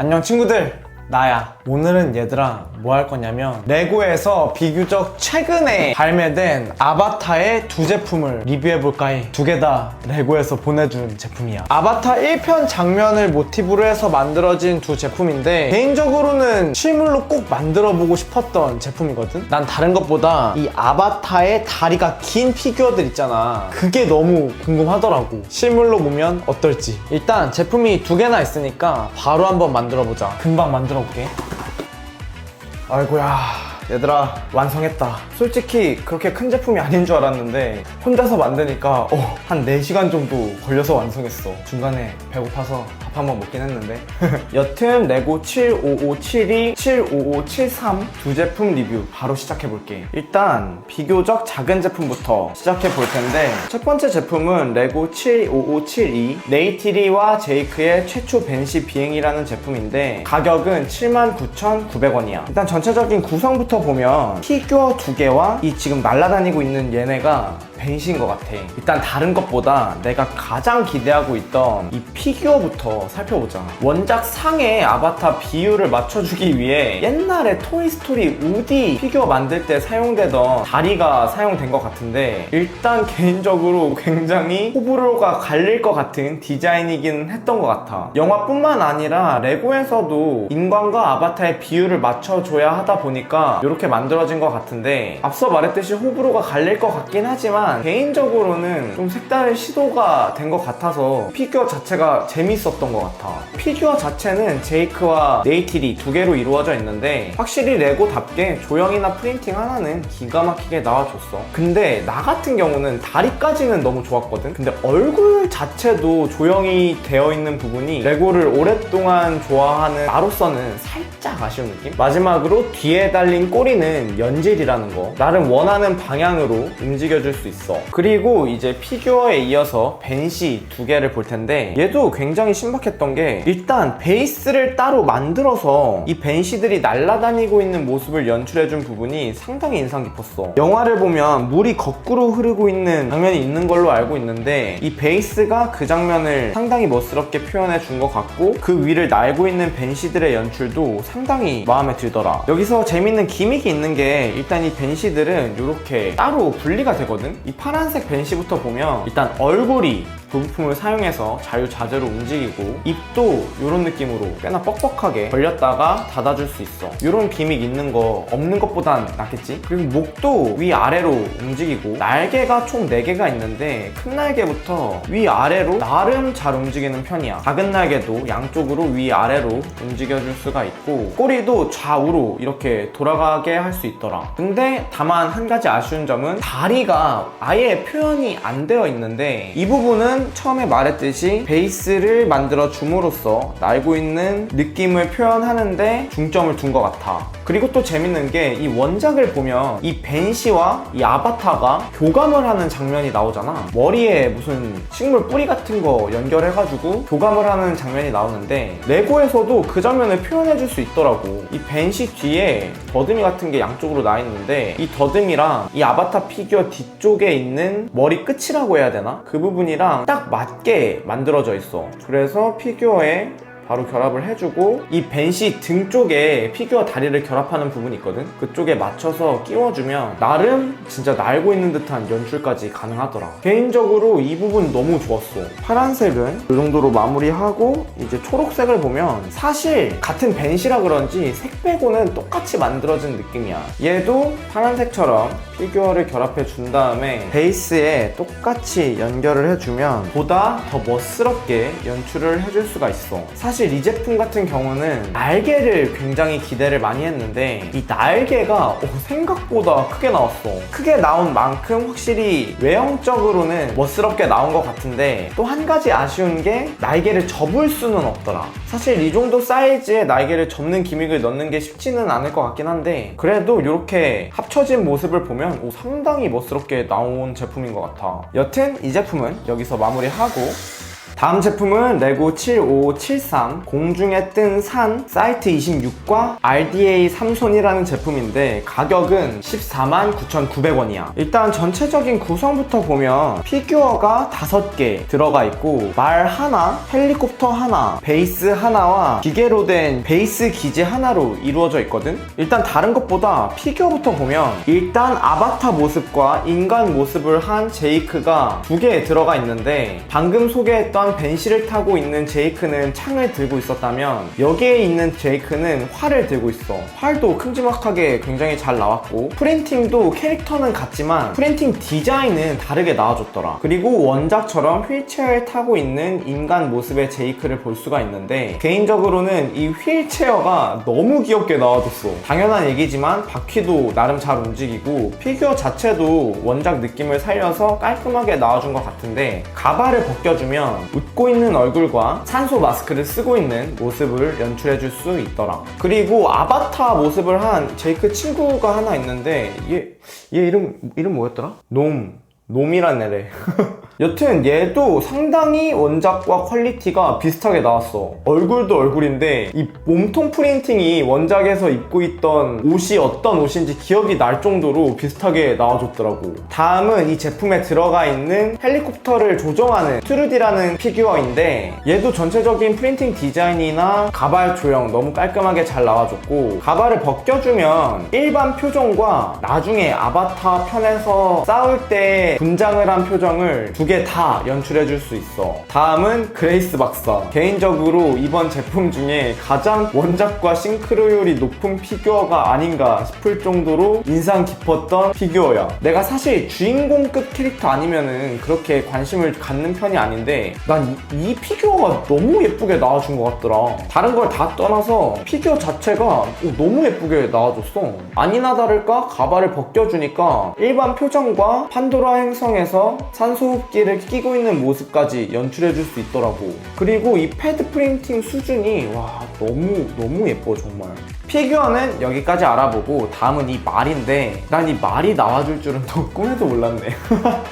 안녕 친구들, 나야. 오늘은 얘들아 뭐 할 거냐면 레고에서 비교적 최근에 발매된 아바타의 두 제품을 리뷰해볼까 해. 두 개 다 레고에서 보내준 제품이야. 아바타 1편 장면을 모티브로 해서 만들어진 두 제품인데 개인적으로는 실물로 꼭 만들어보고 싶었던 제품이거든. 난 다른 것보다 이 아바타의 다리가 긴 피규어들 있잖아, 그게 너무 궁금하더라고. 실물로 보면 어떨지. 일단 제품이 두 개나 있으니까 바로 한번 만들어보자. 금방 만들어 볼게. 아이고야, 얘들아 완성했다. 솔직히 그렇게 큰 제품이 아닌 줄 알았는데 혼자서 만드니까 한 4시간 정도 걸려서 완성했어. 중간에 배고파서 밥 한번 먹긴 했는데 여튼 레고 75572, 75573 두 제품 리뷰 바로 시작해볼게. 일단 비교적 작은 제품부터 시작해볼 텐데, 첫 번째 제품은 레고 75572 네이티리와 제이크의 최초 벤시 비행이라는 제품인데 가격은 79,900원이야 일단 전체적인 구성부터 보면 피규어 두 개와 이 지금 날아다니고 있는 얘네가 벤시인 것 같아. 일단 다른 것보다 내가 가장 기대하고 있던 이 피규어부터 살펴보자. 원작 상의 아바타 비율을 맞춰주기 위해 옛날에 토이스토리 우디 피규어 만들 때 사용되던 다리가 사용된 것 같은데, 일단 개인적으로 굉장히 호불호가 갈릴 것 같은 디자인이긴 했던 것 같아. 영화뿐만 아니라 레고에서도 인간과 아바타의 비율을 맞춰줘야 하다 보니까 이렇게 만들어진 것 같은데, 앞서 말했듯이 호불호가 갈릴 것 같긴 하지만 개인적으로는 좀 색다른 시도가 된 것 같아서 피규어 자체가 재밌었던 것 같아. 피규어 자체는 제이크와 네이티리 두 개로 이루어져 있는데 확실히 레고답게 조형이나 프린팅 하나는 기가 막히게 나와줬어. 근데 나 같은 경우는 다리까지는 너무 좋았거든. 근데 얼굴 자체도 조형이 되어 있는 부분이 레고를 오랫동안 좋아하는 나로서는 살짝 아쉬운 느낌? 마지막으로 뒤에 달린 꼬리는 연질이라는 거, 나름 원하는 방향으로 움직여줄 수 있어. 그리고 이제 피규어에 이어서 벤시 두 개를 볼 텐데, 얘도 굉장히 신박했던 게 일단 베이스를 따로 만들어서 이 벤시들이 날아다니고 있는 모습을 연출해준 부분이 상당히 인상 깊었어. 영화를 보면 물이 거꾸로 흐르고 있는 장면이 있는 걸로 알고 있는데 이 베이스가 그 장면을 상당히 멋스럽게 표현해 준 것 같고, 그 위를 날고 있는 벤시들의 연출도 상당히 마음에 들더라. 여기서 재밌는 기믹이 있는 게, 일단 이 벤시들은 이렇게 따로 분리가 되거든. 이 파란색 벤시부터 보면 일단 얼굴이 부부품을 사용해서 자유자재로 움직이고, 입도 이런 느낌으로 꽤나 뻑뻑하게 벌렸다가 닫아줄 수 있어. 이런 기믹 있는 거 없는 것보단 낫겠지? 그리고 목도 위아래로 움직이고, 날개가 총 4개가 있는데 큰 날개부터 위아래로 나름 잘 움직이는 편이야. 작은 날개도 양쪽으로 위아래로 움직여줄 수가 있고, 꼬리도 좌우로 이렇게 돌아가게 할 수 있더라. 근데 다만 한 가지 아쉬운 점은 다리가 아예 표현이 안 되어 있는데, 이 부분은 처음에 말했듯이 베이스를 만들어 줌으로써 날고 있는 느낌을 표현하는데 중점을 둔 것 같아. 그리고 또 재밌는 게, 이 원작을 보면 이 벤시와 이 아바타가 교감을 하는 장면이 나오잖아. 머리에 무슨 식물 뿌리 같은 거 연결해가지고 교감을 하는 장면이 나오는데, 레고에서도 그 장면을 표현해줄 수 있더라고. 이 벤시 뒤에 더듬이 같은 게 양쪽으로 나 있는데, 이 더듬이랑 이 아바타 피규어 뒤쪽에 있는 머리 끝이라고 해야 되나? 그 부분이랑 딱 맞게 만들어져 있어. 그래서 피규어에 바로 결합을 해주고, 이 벤시 등 쪽에 피규어 다리를 결합하는 부분이 있거든. 그쪽에 맞춰서 끼워주면 나름 진짜 날고 있는 듯한 연출까지 가능하더라. 개인적으로 이 부분 너무 좋았어. 파란색은 이 정도로 마무리하고, 이제 초록색을 보면 사실 같은 벤시라 그런지 색 빼고는 똑같이 만들어진 느낌이야. 얘도 파란색처럼 피규어를 결합해 준 다음에 베이스에 똑같이 연결을 해주면 보다 더 멋스럽게 연출을 해줄 수가 있어. 사실 이 제품 같은 경우는 날개를 굉장히 기대를 많이 했는데 이 날개가 생각보다 크게 나왔어. 크게 나온 만큼 확실히 외형적으로는 멋스럽게 나온 것 같은데, 또 한 가지 아쉬운 게 날개를 접을 수는 없더라. 사실 이 정도 사이즈의 날개를 접는 기믹을 넣는 게 쉽지는 않을 것 같긴 한데, 그래도 이렇게 합쳐진 모습을 보면 상당히 멋스럽게 나온 제품인 것 같아. 여튼 이 제품은 여기서 마무리하고, 다음 제품은 레고 7573 공중에 뜬 산 사이트 26과 RDA 3손이라는 제품인데 가격은 149,900원이야. 일단 전체적인 구성부터 보면 피규어가 5개 들어가 있고 말 하나, 헬리콥터 하나, 베이스 하나와 기계로 된 베이스 기지 하나로 이루어져 있거든. 일단 다른 것보다 피규어부터 보면 일단 아바타 모습과 인간 모습을 한 제이크가 2개 들어가 있는데 방금 소개했던 벤시를 타고 있는 제이크는 창을 들고 있었다면 여기에 있는 제이크는 활을 들고 있어. 활도 큼지막하게 굉장히 잘 나왔고 프린팅도 캐릭터는 같지만 프린팅 디자인은 다르게 나와줬더라. 그리고 원작처럼 휠체어에 타고 있는 인간 모습의 제이크를 볼 수가 있는데 개인적으로는 이 휠체어가 너무 귀엽게 나와줬어. 당연한 얘기지만 바퀴도 나름 잘 움직이고 피규어 자체도 원작 느낌을 살려서 깔끔하게 나와준 것 같은데 가발을 벗겨주면 웃고 있는 얼굴과 산소 마스크를 쓰고 있는 모습을 연출해줄 수 있더라. 그리고 아바타 모습을 한 제이크 친구가 하나 있는데 얘 이름 뭐였더라? 놈이란 애래. 여튼 얘도 상당히 원작과 퀄리티가 비슷하게 나왔어. 얼굴도 얼굴인데 이 몸통 프린팅이 원작에서 입고 있던 옷이 어떤 옷인지 기억이 날 정도로 비슷하게 나와줬더라고. 다음은 이 제품에 들어가 있는 헬리콥터를 조정하는 트루디라는 피규어인데 얘도 전체적인 프린팅 디자인이나 가발 조형 너무 깔끔하게 잘 나와줬고 가발을 벗겨주면 일반 표정과 나중에 아바타 편에서 싸울 때 분장을 한 표정을 2개 다 연출해줄 수 있어. 다음은 그레이스 박사. 개인적으로 이번 제품 중에 가장 원작과 싱크로율이 높은 피규어가 아닌가 싶을 정도로 인상 깊었던 피규어야. 내가 사실 주인공급 캐릭터 아니면은 그렇게 관심을 갖는 편이 아닌데 난 이 피규어가 너무 예쁘게 나와준 것 같더라. 다른 걸 다 떠나서 피규어 자체가 너무 예쁘게 나와줬어. 아니나 다를까 가발을 벗겨주니까 일반 표정과 판도라 행성에서 산소호흡기를 끼고 있는 모습까지 연출해줄 수 있더라고. 그리고 이 패드 프린팅 수준이 와 너무 예뻐 정말. 피규어는 여기까지 알아보고 다음은 이 말인데 난 이 말이 나와줄 줄은 또 꿈에도 몰랐네.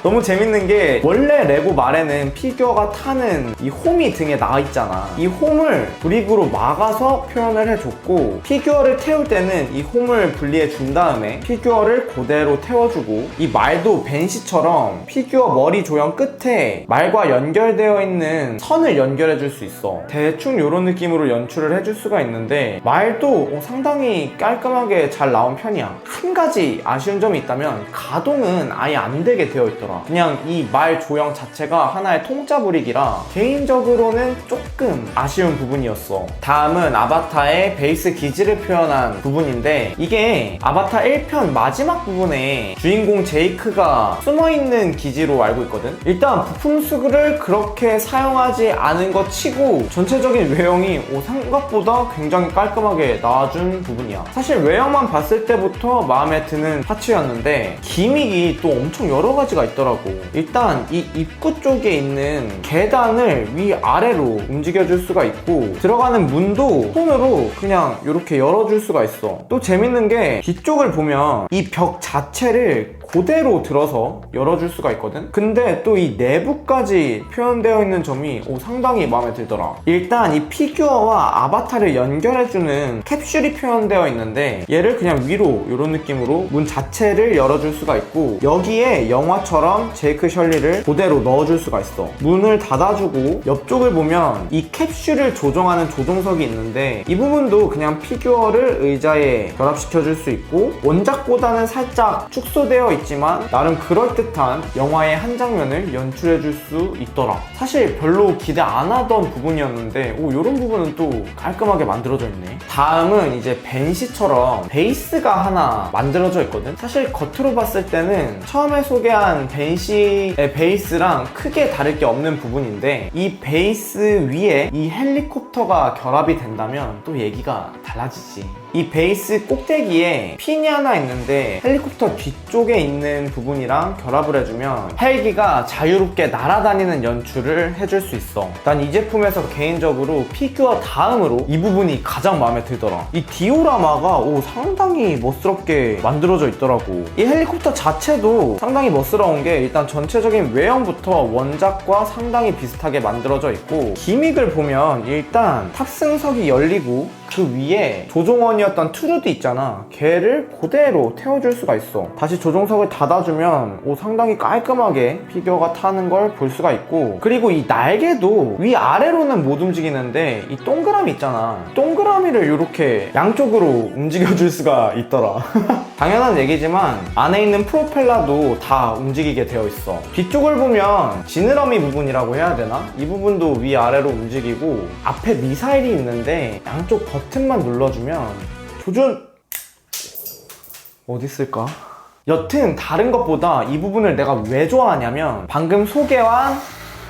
너무 재밌는 게 원래 레고 말에는 피규어가 타는 이 홈이 등에 나와있잖아. 이 홈을 브릭으로 막아서 표현을 해줬고 피규어를 태울 때는 이 홈을 분리해 준 다음에 피규어를 그대로 태워주고 이 말도 벤시처럼 피규어 머리 조형 끝에 말과 연결되어 있는 선을 연결해 줄 수 있어. 대충 이런 느낌으로 연출을 해줄 수가 있는데 말도 상당히 깔끔하게 잘 나온 편이야. 한 가지 아쉬운 점이 있다면 가동은 아예 안 되게 되어 있더라. 그냥 이 말 조형 자체가 하나의 통짜 브릭이라 개인적으로는 조금 아쉬운 부분이었어. 다음은 아바타의 베이스 기지를 표현한 부분인데 이게 아바타 1편 마지막 부분에 주인공 제이크가 숨어있는 기지로 알고 있거든. 일단 부품 수를 그렇게 사용하지 않은 것 치고 전체적인 외형이 생각보다 굉장히 깔끔하게 나와준 부분이야. 사실 외형만 봤을 때부터 마음에 드는 파츠였는데 기믹이 또 엄청 여러 가지가 있더라고. 일단 이 입구 쪽에 있는 계단을 위아래로 움직여줄 수가 있고 들어가는 문도 손으로 그냥 이렇게 열어줄 수가 있어. 또 재밌는 게 뒤쪽을 보면 이 벽 자체를 그대로 들어서 열어줄 수가 있거든. 근데 또 이 내부까지 표현되어 있는 점이 상당히 마음에 들더라. 일단 이 피규어와 아바타를 연결해주는 캡슐이 표현되어 있는데 얘를 그냥 위로 이런 느낌으로 문 자체를 열어줄 수가 있고 여기에 영화처럼 제이크 셜리를 그대로 넣어줄 수가 있어. 문을 닫아주고 옆쪽을 보면 이 캡슐을 조정하는 조종석이 있는데 이 부분도 그냥 피규어를 의자에 결합시켜줄 수 있고 원작보다는 살짝 축소되어 있지만 나름 그럴듯한 영화의 한 장면을 연출해줄 수 있더라. 사실 별로 기대 안 하던 부분이었는데 이런 부분은 또 깔끔하게 만들어져 있네. 다음은 이제 벤시처럼 베이스가 하나 만들어져 있거든. 사실 겉으로 봤을 때는 처음에 소개한 벤시의 베이스랑 크게 다를 게 없는 부분인데 이 베이스 위에 이 헬리콥터가 결합이 된다면 또 얘기가 달라지지. 이 베이스 꼭대기에 핀이 하나 있는데 헬리콥터 뒤쪽에 있는 부분이랑 결합을 해주면 헬기가 자유롭게 날아다니는 연출을 해줄 수 있어. 난 이 제품에서 개인적으로 피규어 다음으로 이 부분이 가장 마음에 들더라. 이 디오라마가 상당히 멋스럽게 만들어져 있더라고. 이 헬리콥터 자체도 상당히 멋스러운 게 일단 전체적인 외형부터 원작과 상당히 비슷하게 만들어져 있고, 기믹을 보면 일단 탑승석이 열리고 그 위에 조종원이었던 트루드 있잖아, 걔를 그대로 태워줄 수가 있어. 다시 조종석을 닫아주면 상당히 깔끔하게 피규어가 타는 걸 볼 수가 있고, 그리고 이 날개도 위아래로는 못 움직이는데 이 동그라미 있잖아, 동그라미를 이렇게 양쪽으로 움직여줄 수가 있더라. 당연한 얘기지만 안에 있는 프로펠러도 다 움직이게 되어 있어. 뒤쪽을 보면 지느러미 부분이라고 해야 되나? 이 부분도 위아래로 움직이고, 앞에 미사일이 있는데 양쪽 버튼만 눌러주면 어디 있을까? 여튼 다른 것보다 이 부분을 내가 왜 좋아하냐면, 방금 소개한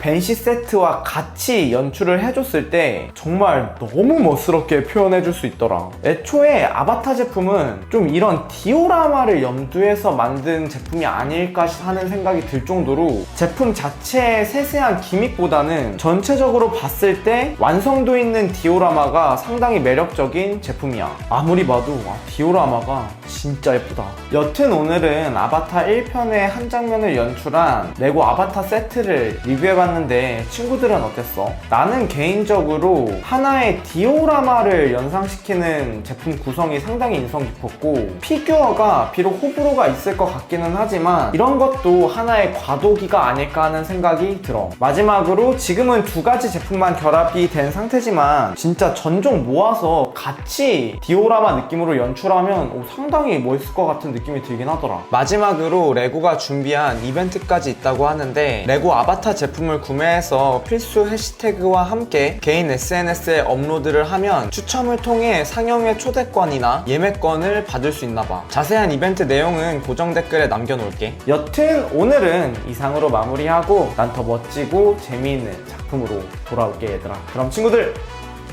벤시 세트와 같이 연출을 해줬을 때 정말 너무 멋스럽게 표현해줄 수 있더라. 애초에 아바타 제품은 좀 이런 디오라마를 염두에서 만든 제품이 아닐까 하는 생각이 들 정도로 제품 자체의 세세한 기믹보다는 전체적으로 봤을 때 완성도 있는 디오라마가 상당히 매력적인 제품이야. 아무리 봐도 디오라마가 진짜 예쁘다. 여튼 오늘은 아바타 1편의 한 장면을 연출한 레고 아바타 세트를 리뷰해봤는데 친구들은 어땠어? 나는 개인적으로 하나의 디오라마를 연상시키는 제품 구성이 상당히 인상 깊었고, 피규어가 비록 호불호가 있을 것 같기는 하지만 이런 것도 하나의 과도기가 아닐까 하는 생각이 들어. 마지막으로 지금은 두 가지 제품만 결합이 된 상태지만 진짜 전종 모아서 같이 디오라마 느낌으로 연출하면 상당히 멋있을 것 같은 느낌이 들긴 하더라. 마지막으로 레고가 준비한 이벤트까지 있다고 하는데, 레고 아바타 제품을 구매해서 필수 해시태그와 함께 개인 SNS에 업로드를 하면 추첨을 통해 상영회 초대권이나 예매권을 받을 수 있나봐. 자세한 이벤트 내용은 고정 댓글에 남겨놓을게. 여튼 오늘은 이상으로 마무리하고 난 더 멋지고 재미있는 작품으로 돌아올게 얘들아. 그럼 친구들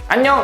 안녕!